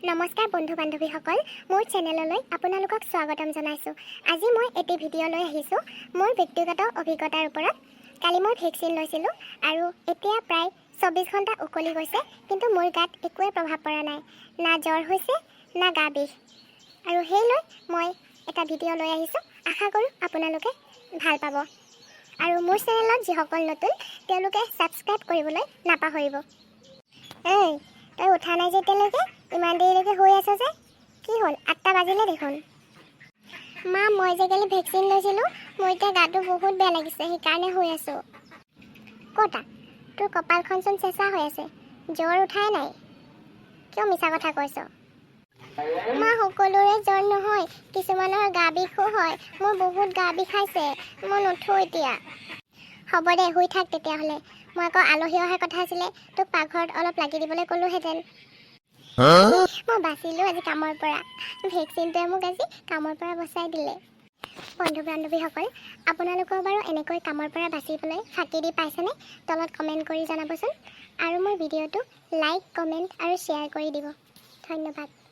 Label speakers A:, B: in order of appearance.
A: নমস্কাৰ বন্ধু বান্ধৱীসকল, মোৰ চেনেললৈ আপোনালোকক স্বাগতম জনাইছোঁ। আজি মই এটি ভিডিঅ' লৈ আহিছোঁ মোৰ ব্যক্তিগত অভিজ্ঞতাৰ ওপৰত। কালি মই ভেকচিন লৈছিলোঁ আৰু এতিয়া প্ৰায় 24 ঘণ্টা উকলি গৈছে, কিন্তু মোৰ গাত একোৱে প্ৰভাৱ পৰা নাই। না জ্বৰ হৈছে না গা বিষ। আৰু সেইলৈ মই এটা ভিডিঅ' লৈ আহিছোঁ। আশা কৰোঁ আপোনালোকে ভাল পাব। আৰু মোৰ চেনেলত যিসকল নতুন তেওঁলোকে ছাবস্ক্ৰাইব কৰিবলৈ নাপাহৰিব। এই তই উঠা নাই যে এতিয়ালৈকে? ইমান দেৰিলৈকে হৈ আছ যে? কি হ'ল? 8টা বাজিলে দেখোন। মা, মই যে কালি ভেকচিন লৈছিলোঁ, মোৰ এতিয়া গাটো বহুত বেয়া লাগিছে, সেইকাৰণে হৈ আছোঁ। ক'তা? তোৰ কপালখনচোন চেঁচা হৈ আছে, জ্বৰ উঠাই নাই। কিয় মিছা কথা কৈছ? মা, সকলোৰে জ্বৰ নহয়, কিছুমানৰ গা বিষো হয়। মোৰ বহুত গা বিষাইছে, মই নুঠোঁ এতিয়া। হ'ব দে, শুই থাক তেতিয়াহ'লে। মই আকৌ আলহী অহাৰ কথা আছিলে, তোক পাকঘৰত অলপ লাগি দিবলৈ ক'লোহেঁতেন। মই বাচিলোঁ আজি কামৰ পৰা। ভেকচিনটোৱে মোক আজি কামৰ পৰা বচাই দিলে। বন্ধু বান্ধৱীসকল, আপোনালোকেও বাৰু এনেকৈ কামৰ পৰা বাচিবলৈ ফাঁকি দি পাইছেনে? তলত কমেণ্ট কৰি জনাবচোন। আৰু মোৰ ভিডিঅ'টো লাইক, কমেণ্ট আৰু শ্বেয়াৰ কৰি দিব। ধন্যবাদ।